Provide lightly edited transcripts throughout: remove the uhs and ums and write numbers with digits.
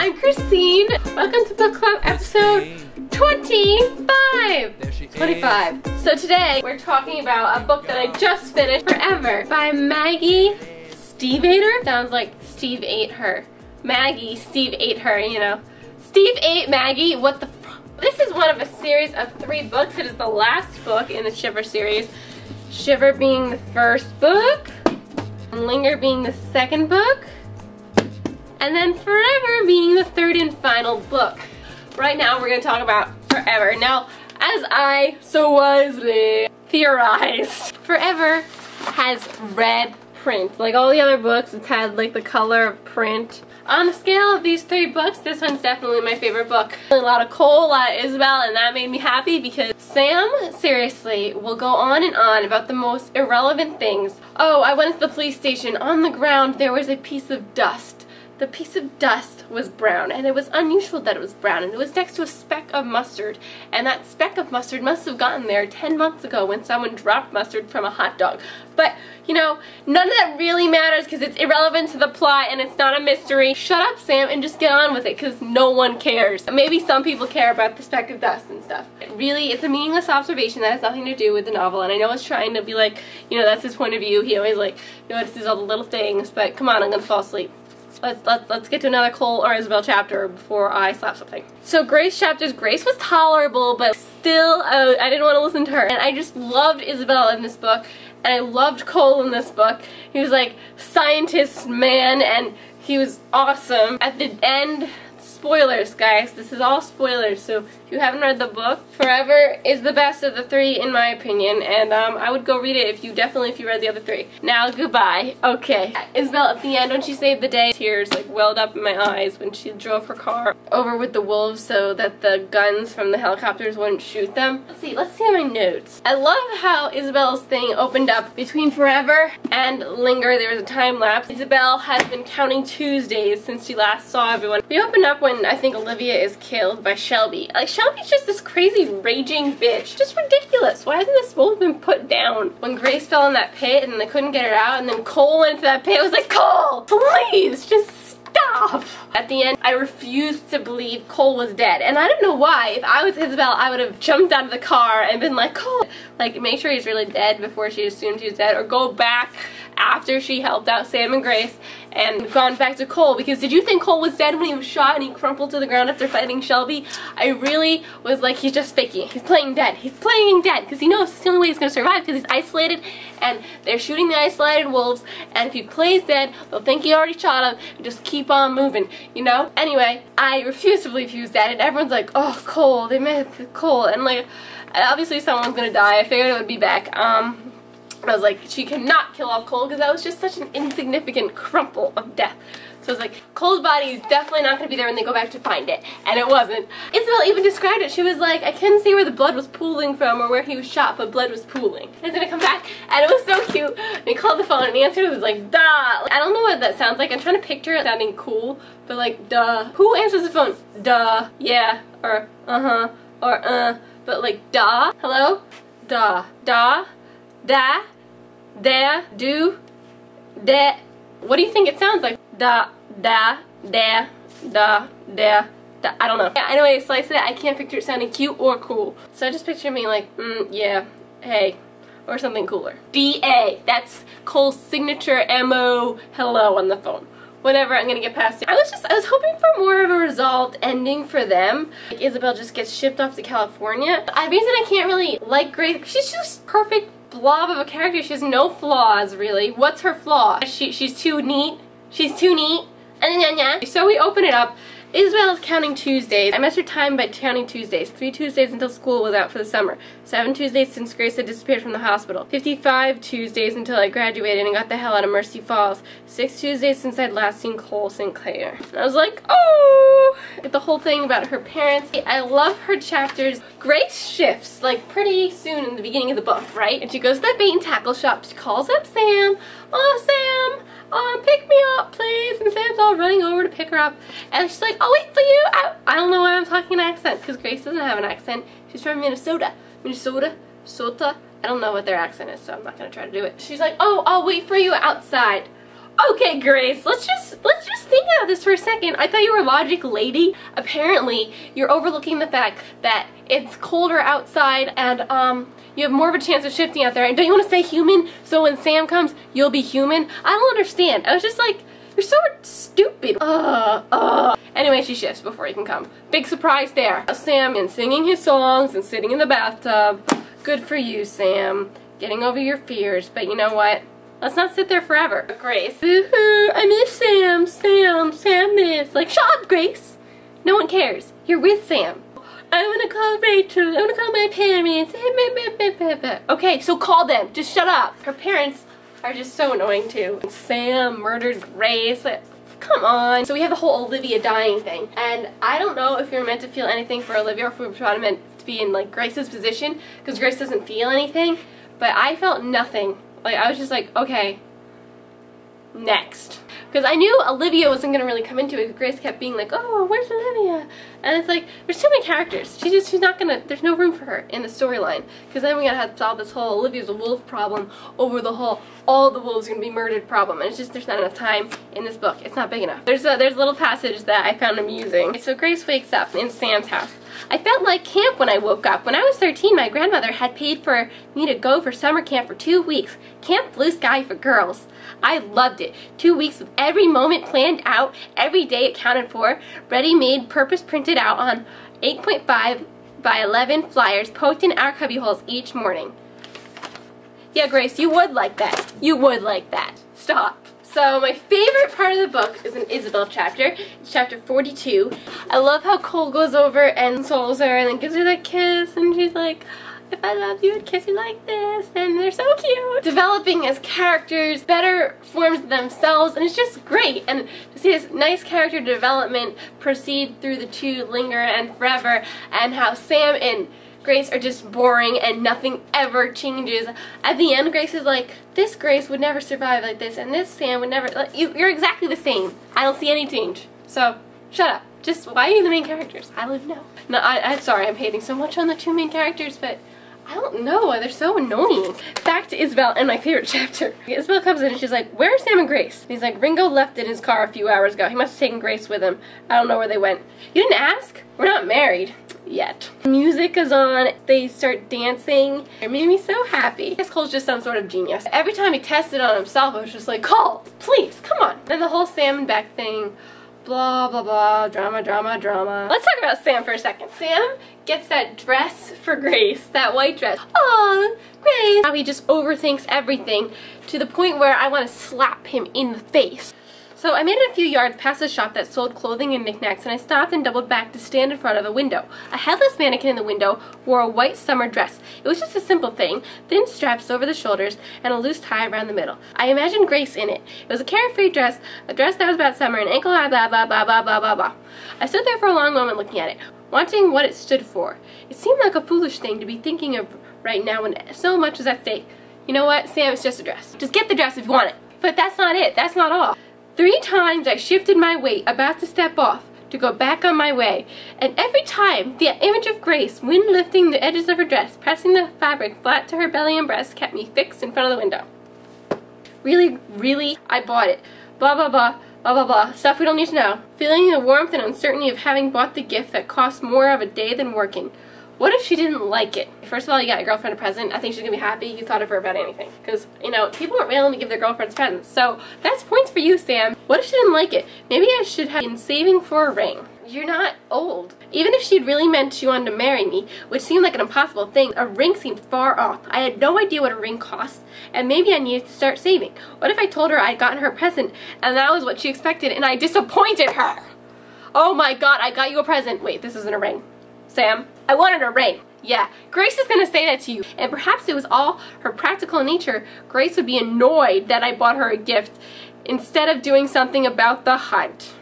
I'm Christine. Welcome to Book Club episode 25. So today we're talking about a book that I just finished, Forever, by Maggie Stievater. Sounds like Steve ate her. Maggie, Steve ate her, you know. Steve ate Maggie, what the fuck? This is one of a series of 3 books. It is the last book in the Shiver series. Shiver being the first book, and Linger being the second book, and then Forever being the 3rd and final book. Right now we're going to talk about Forever. Now, as I so wisely theorized, Forever has red print. Like all the other books, it's had like the color of print. On the scale of these 3 books, this one's definitely my favorite book. A lot of Cole, a lot of Isabel, and that made me happy because Sam, seriously, will go on and on about the most irrelevant things. Oh, I went to the police station. On the ground, there was a piece of dust. The piece of dust was brown, and it was unusual that it was brown, and it was next to a speck of mustard, and that speck of mustard must have gotten there 10 months ago when someone dropped mustard from a hot dog. But, you know, none of that really matters because it's irrelevant to the plot and it's not a mystery. Shut up, Sam, and just get on with it because no one cares. Maybe some people care about the speck of dust and stuff. Really, it's a meaningless observation that has nothing to do with the novel, and I know it's trying to be like, you know, that's his point of view. He always, like, notices all the little things, but come on, I'm gonna fall asleep. Let's get to another Cole or Isabel chapter before I slap something. So Grace chapters, Grace was tolerable, but still, I didn't want to listen to her. And I just loved Isabel in this book, and I loved Cole in this book. He was like scientist man, and he was awesome. At the end, spoilers, guys. This is all spoilers, so if you haven't read the book, Forever is the best of the 3 in my opinion, and I would go read it if you read the other 3. Now, goodbye. Okay. Isabel, at the end, when she saved the day, tears like welled up in my eyes when she drove her car over with the wolves so that the guns from the helicopters wouldn't shoot them. Let's see my notes. I love how Isabel's thing opened up between Forever and Linger. There was a time lapse. Isabel has been counting Tuesdays since she last saw everyone. We opened up when I think Olivia is killed by Shelby. Like, Shelby's just this crazy raging bitch. Just ridiculous. Why hasn't this wolf been put down? When Grace fell in that pit and they couldn't get her out, and then Cole went into that pit, I was like, Cole, please, just stop. At the end, I refused to believe Cole was dead, and I don't know why. If I was Isabel, I would have jumped out of the car and been like, Cole, like, make sure he's really dead before she assumed he was dead, or go back after she helped out Sam and Grace and gone back to Cole, because did you think Cole was dead when he was shot and he crumpled to the ground after fighting Shelby? I really was like, he's just faking it. He's playing dead. He's playing dead because he knows it's the only way he's going to survive because he's isolated and they're shooting the isolated wolves, and if he plays dead, they'll think he already shot him and just keep on moving, you know? Anyway, I refuse to believe he was dead, and everyone's like, oh, Cole, they made Cole, and like, obviously someone's going to die. I figured it would be Beck. I was like, she cannot kill off Cole because that was just such an insignificant crumple of death. So I was like, Cole's body is definitely not going to be there when they go back to find it. And it wasn't. Isabel even described it. She was like, I couldn't see where the blood was pooling from or where he was shot, but blood was pooling. And it's going to come back, and it was so cute. And he called the phone and the answer was like, duh. I don't know what that sounds like. I'm trying to picture it sounding cool, but like, duh. Who answers the phone? Duh. Yeah. Or, uh-huh. Or, but like, duh. Hello? Duh. Duh. Da, da, do, da. What do you think it sounds like? Da, da, da, da, da, da. I don't know. Yeah, anyway, I sliced it. I can't picture it sounding cute or cool. So I just picture me like, yeah, hey, or something cooler. D-A. That's Cole's signature M-O hello on the phone. Whatever, I'm gonna get past it. I was hoping for more of a resolved ending for them. Like, Isabel just gets shipped off to California. The reason I can't really like Grace, she's just perfect blob of a character. She has no flaws, really. What's her flaw? She's too neat. She's too neat. So we open it up. Isabel is counting Tuesdays. I measured time by counting Tuesdays. 3 Tuesdays until school was out for the summer. 7 Tuesdays since Grace had disappeared from the hospital. 55 Tuesdays until I graduated and got the hell out of Mercy Falls. 6 Tuesdays since I'd last seen Cole Sinclair. And I was like, oh! The whole thing about her parents. I love her chapters. Grace shifts, like, pretty soon in the beginning of the book, right? And she goes to that bait and tackle shop. She calls up Sam. Oh, Sam! Pick me up, please. And Sam's all running over to pick her up. And she's like, I'll wait for you. I don't know why I'm talking an accent, because Grace doesn't have an accent. She's from Minnesota. Sota. I don't know what their accent is, so I'm not going to try to do it. She's like, oh, I'll wait for you outside. Okay, Grace, let's just think about this for a second, I thought you were a logic lady. Apparently, you're overlooking the fact that it's colder outside and you have more of a chance of shifting out there. And don't you want to stay human so when Sam comes, you'll be human? I don't understand. I was just like, you're so stupid. Anyway, she shifts before he can come. Big surprise there. Sam and singing his songs and sitting in the bathtub. Good for you, Sam. Getting over your fears. But you know what? Let's not sit there forever. Grace. I miss Sam. Sam miss. Like, shut up, Grace. No one cares. You're with Sam. I want to call Rachel. I want to call my parents. Okay, so call them. Just shut up. Her parents are just so annoying too. Sam murdered Grace. Come on. So we have the whole Olivia dying thing. And I don't know if you're meant to feel anything for Olivia or if we're meant to be in like Grace's position, because Grace doesn't feel anything. But I felt nothing. Like, I was just like, okay, next. Because I knew Olivia wasn't going to really come into it. Grace kept being like, oh, where's Olivia? And it's like, there's too many characters. She's not going to, there's no room for her in the storyline. Because then we're going to have to solve this whole Olivia's a wolf problem over the whole, all the wolves are going to be murdered problem. And it's just, there's not enough time in this book. It's not big enough. There's a little passage that I found amusing. So Grace wakes up in Sam's house. I felt like camp when I woke up. When I was 13, my grandmother had paid for me to go for summer camp for 2 weeks. Camp Blue Sky for girls. I loved it. 2 weeks with every moment planned out, every day accounted for, ready-made, purpose-printed out on 8.5 by 11 flyers poked in our cubbyholes each morning. Yeah, Grace, you would like that. You would like that. Stop. So my favorite part of the book is an Isabel chapter. It's chapter 42. I love how Cole goes over and consoles her and then gives her that kiss and she's like, if I loved you, I'd kiss you like this, and they're so cute. Developing as characters, better forms of themselves, and it's just great. And to see this nice character development proceed through the two, Linger and Forever, and how Sam and Grace are just boring and nothing ever changes. At the end, Grace is like, this Grace would never survive like this, and this Sam would never, like, you're exactly the same. I don't see any change. So, shut up. Just, why are you the main characters? I live now. No, I'm sorry, I'm hating so much on the two main characters, but I don't know, they're so annoying. Back to Isabel and my favorite chapter. Isabel comes in and she's like, where's Sam and Grace? He's like, Ringo left in his car a few hours ago. He must have taken Grace with him. I don't know where they went. You didn't ask? We're not married. Yet. Music is on, they start dancing. It made me so happy. I guess Cole's just some sort of genius. Every time he tested on himself, I was just like, Cole, please, come on. Then the whole Sam and Beck thing, blah, blah, blah, drama, drama, drama. Let's talk about Sam for a second. Sam gets that dress for Grace, that white dress. Aw, Grace. How he just overthinks everything to the point where I want to slap him in the face. So I made it a few yards past a shop that sold clothing and knickknacks, and I stopped and doubled back to stand in front of a window. A headless mannequin in the window wore a white summer dress. It was just a simple thing, thin straps over the shoulders and a loose tie around the middle. I imagined Grace in it. It was a carefree dress, a dress that was about summer, and ankle high, blah, blah, blah, blah, blah, blah, blah. I stood there for a long moment looking at it, wanting what it stood for. It seemed like a foolish thing to be thinking of right now when so much was at stake. You know what, Sam, it's just a dress. Just get the dress if you want it. But that's not it. That's not all. 3 times I shifted my weight, about to step off, to go back on my way. And every time, the image of Grace, wind lifting the edges of her dress, pressing the fabric flat to her belly and breast, kept me fixed in front of the window. Really, really, I bought it. Blah, blah, blah, blah, blah, blah. Stuff we don't need to know. Feeling the warmth and uncertainty of having bought the gift that cost more of a day than working. What if she didn't like it? First of all, you got your girlfriend a present. I think she's gonna be happy you thought of her about anything. Because, you know, people aren't willing to give their girlfriends presents. So, that's points for you, Sam. What if she didn't like it? Maybe I should have been saving for a ring. You're not old. Even if she'd really meant she wanted to marry me, which seemed like an impossible thing, a ring seemed far off. I had no idea what a ring cost, and maybe I needed to start saving. What if I told her I'd gotten her a present, and that was what she expected, and I disappointed her? Oh my god, I got you a present. Wait, this isn't a ring. Sam, I wanted a ring. Yeah, Grace is going to say that to you. And perhaps it was all her practical nature. Grace would be annoyed that I bought her a gift instead of doing something about the hunt.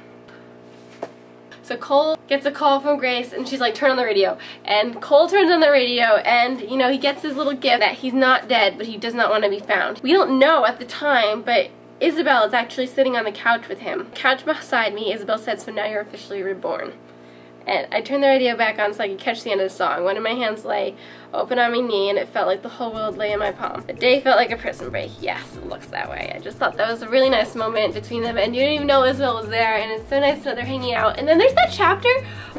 So Cole gets a call from Grace and she's like, turn on the radio. And Cole turns on the radio and, you know, he gets his little gift that he's not dead, but he does not want to be found. We don't know at the time, but Isabel is actually sitting on the couch with him. Couch beside me, Isabel said, so now you're officially reborn. And I turned the radio back on so I could catch the end of the song. One of my hands lay open on my knee, and it felt like the whole world lay in my palm. The day felt like a prison break. Yes, it looks that way. I just thought that was a really nice moment between them, and you didn't even know Isabel was there, and it's so nice to know they're hanging out. And then there's that chapter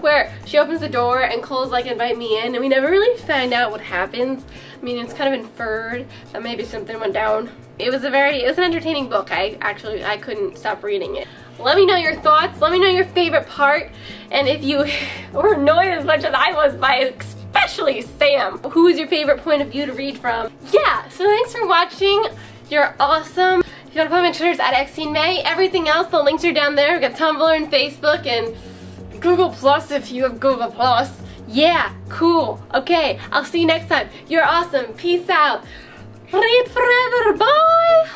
where she opens the door and Cole's like, invite me in, and we never really find out what happens. I mean, it's kind of inferred that maybe something went down. It was an entertaining book. I couldn't stop reading it. Let me know your thoughts. Let me know your favorite part. And if you were annoyed as much as I was by especially Sam, who is your favorite point of view to read from? Yeah, so thanks for watching. You're awesome. If you want to follow me on Twitter, it's at XTINEMAY. Everything else, the links are down there. We've got Tumblr and Facebook and Google Plus if you have Google Plus. Yeah, cool. Okay, I'll see you next time. You're awesome. Peace out. Read forever. Bye.